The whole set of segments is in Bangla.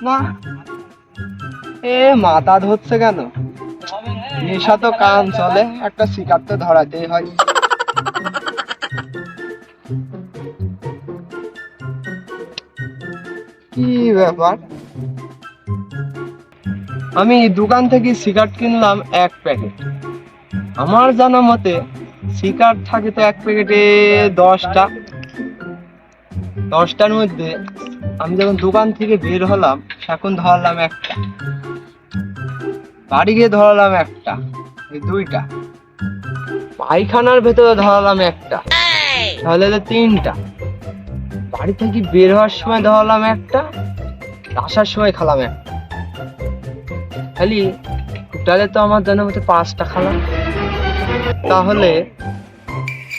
না, এ মাথা ধরছে কেন? নেশা তো কান চলে, একটা শিকার তো ধরাতেই হয়। কি ব্যাপার, আমি দোকান থেকে সিগারেট কিনলাম 1 প্যাকেট। আমার জানা মতে সিগারেট থাকে তো 1 প্যাকেটে 10টা। 10টার মধ্যে আমি যখন দোকান থেকে বের হলাম এখন ধরলাম একটা, বাড়ি গিয়ে ধরালাম একটা, এই 2টা, পায়খানার ভেতরে ধরালাম একটা, তাহলে 3টা। বাড়ি থেকে বের হওয়ার সময় ধরালাম একটা, আসার সময় খেলাম একটা। খালি টোটালে তো আমার জানার মতো 5টা খেলাম। তাহলে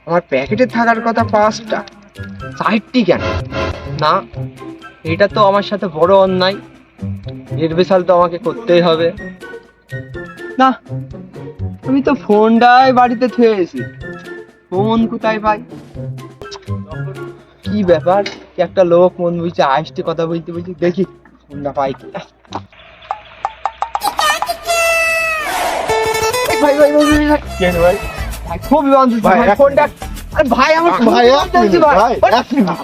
আমার প্যাকেটে থাকার কথা 5টা, 4টি কেন? না, এটা তো আমার সাথে বড় অন্যায়, এর বিচার তো আমাকে করতেই হবে। না, আমি তো ফোনটাই বাড়িতে থুয়েছি, ফোন কোথায় পাই? কি ব্যাপার, কি একটা লোক মন বুঝছে আসতে কথা বলতে বলছি, দেখি ফোনটা পাই কি। ভাই ভাই ভাই ভাই কেন ভাই? ভাই খুব বিপদ ভাই, ফোনটা। আরে ভাই আমার ভাই ভাই এক মিনিট।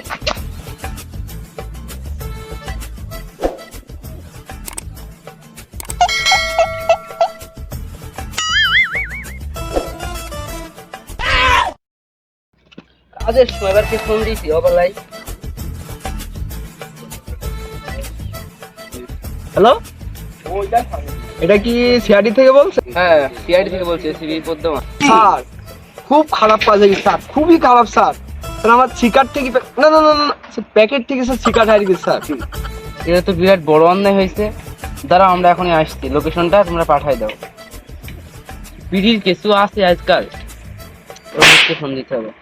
কাজের সময় এবার কি ফোন দিয়েছি অবলাই। হ্যালো, এটা কি সিআরডি থেকে বলছেন? হ্যাঁ, সিআইডি থেকে বলছি, সিবি পদ্মা। স্যার খুব খারাপ কাজ হয়েছে স্যার, খুবই খারাপ স্যার। স্যার আমার সিগারেট থেকে না না না না প্যাকেট থেকে স্যার সিগারেট হারিয়ে গেছে স্যার। এটা তো বিরাট বড় অন্যায় হয়েছে। দাঁড়াও, আমরা এখনই আসছি, লোকেশনটা তোমরা পাঠাই দাও। পিডির কেসও আছে আজকাল, ওর ফোন দিতে হবে।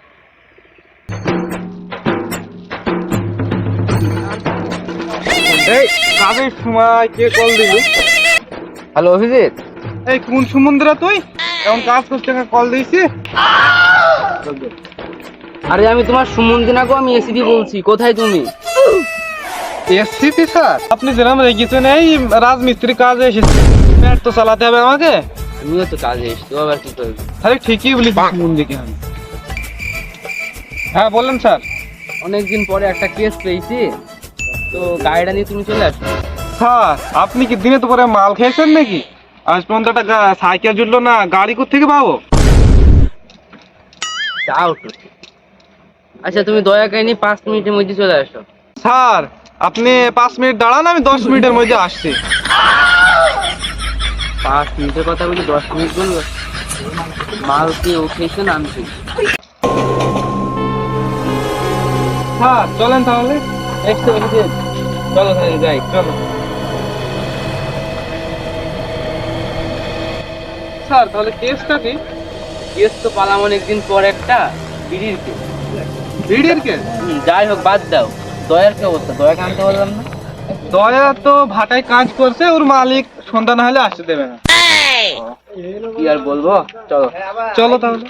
এই কাজের সময় কে কল দিল? হ্যালো অভিজিৎ, এই কোন সমুদ্রে তুই এখন কাজ করতে কল দিয়েছি? আরে আমি তোমার সুমন্দি না গো, আমি এসিবি বলছি। কোথায় তুমি? এসসিপি স্যার, আপনি যেরকম রেখেছেন এই রাজমিস্ত্রি কাজে এসেছি, পেট তো চালাতে হবে আমাকে। আমিও তো কাজে এসছি, আবার কি করবি? তাহলে ঠিকই বলি সমুদ্রকে আমি। হ্যাঁ বললেন স্যার। অনেকদিন পরে একটা কেস পেয়েছি, তো গাড়িটা নিয়ে তুমি চলে আসো। স্যার আপনি কি দিনে তো পরে মাল খেয়েছেন নাকি? আজ পর্যন্ত একটা সাইকেল জুটলো না, গাড়ি কোত্থেকে পাবো? যাও তো। আচ্ছা তুমি দয়া করে 5 মিনিটের মধ্যে চলে আসো। স্যার আপনি 5 মিনিট দাঁড়ান, আমি 10 মিনিটের মধ্যে আসছি। 5 মিনিটের কথা বলি, 10 মিনিট বলবো? মাল কি উঠেছে না আমি? স্যার চলেন তাহলে। চলো তাহলে যাই। চলো স্যার, তাহলে কেসটা কি? কেস তো পালাম অনেকদিন পর, একটা বিড়ির কেস। ভিড়ের কেস? যাই হোক, বাদ দাও। দয়ার কি অবস্থা? দয়াকে আনতে বললাম না? দয়া তো ভাটায় কাজ করছে, ওর মালিক সন্ধ্যা না হলে আসতে দেবে না। কি আর বলবো, চলো। চলো তাহলে।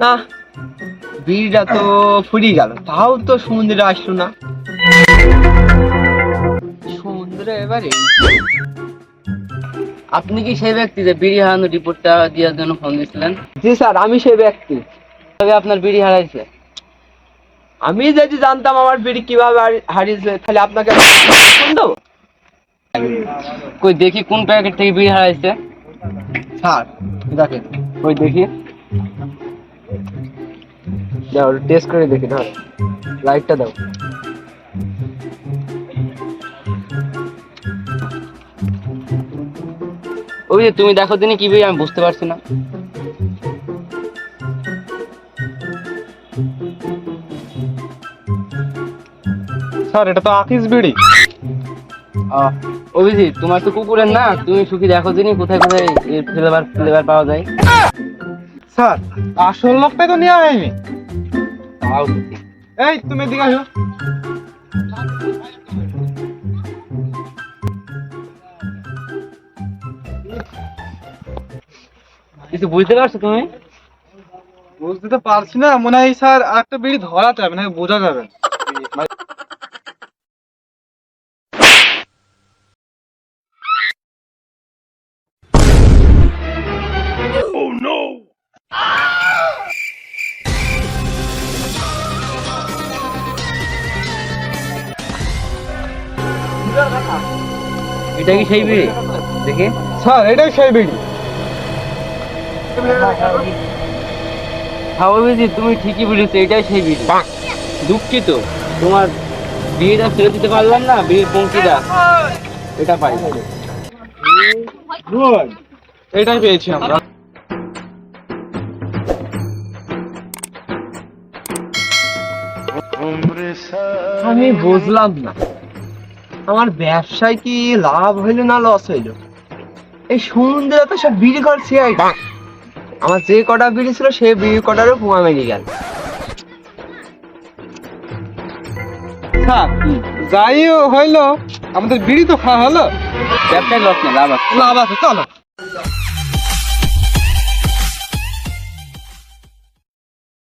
না, বিড়িটা তো ফুরিয়ে গেল, তাও তো সমুদ্রে আসলো না। সমুদ্রে এবারে আপনি কি সেই ব্যক্তি যে বিড়ি হারানো রিপোর্টটা দেওয়ার জন্য ফোন দিয়েছিলেন? জি স্যার, আমি সেই ব্যক্তি। তবে আপনার বিড়ি হারাইছে? আমি যদি জানতাম আমার বিড়ি কিভাবে হারিয়েছে, তাহলে আপনাকে ফোন দেবো। কই দেখি কোন প্যাকেট থেকে বিড়ি হারাইছে। স্যার দেখেন, ওই দেখি, দাও টেস্ট করে দেখি, ধর লাইটটা দাও। ওই যে তুমি দেখো দিনই কি বিড়ি, আমি বুঝতে পারছি না। স্যার এটা তো আকিস বিড়ি। অভিজিৎ, তোমার তো কুকুরের না, তুমি সুখী দেখো দিনই কোথায় কোথায় ফ্লেভার ফ্লেভার পাওয়া যায়। স্যার আসল লোকটাই তো নেওয়া হয়নি। তাও এই তুমি এদিকে আসো। কিছু বুঝতে পারছো তুমি? বুঝতে তো পারছি না, মনে হয় স্যার একটা বিড়ি ধরা যাবে না, বোঝা যাবে। এটা কি সেই বিড়ি? দেখি। স্যার এটাই সেই বিড়ি। হ্যাঁ অভিজিৎ, তুমি ঠিকই বলেছো, এটাই সেই বিড়ি। দুঃখিত, তোমার বিড়িটা ফেরত দিতে পারলাম না, বিড়ির পঙ্কিটা এটা পাই। গুড, এটাই পেয়েছি আমরা। আমি বুঝলাম না, আমার ব্যবসায় কি লাভ হইলো না লস হইলো? এই সুন্দর তো সব বিড়ি ঘর ছিয়াই, আমার যে কটা বিড়ি ছিল সেই বিড়ি কটারও পুয়া মেরে গেল। স্যার যাই হইলো, আমাদের বিড়ি তো খাওয়া হলো, ব্যবসায় লস না, লাভ আছে। লাভ আছে, চলো।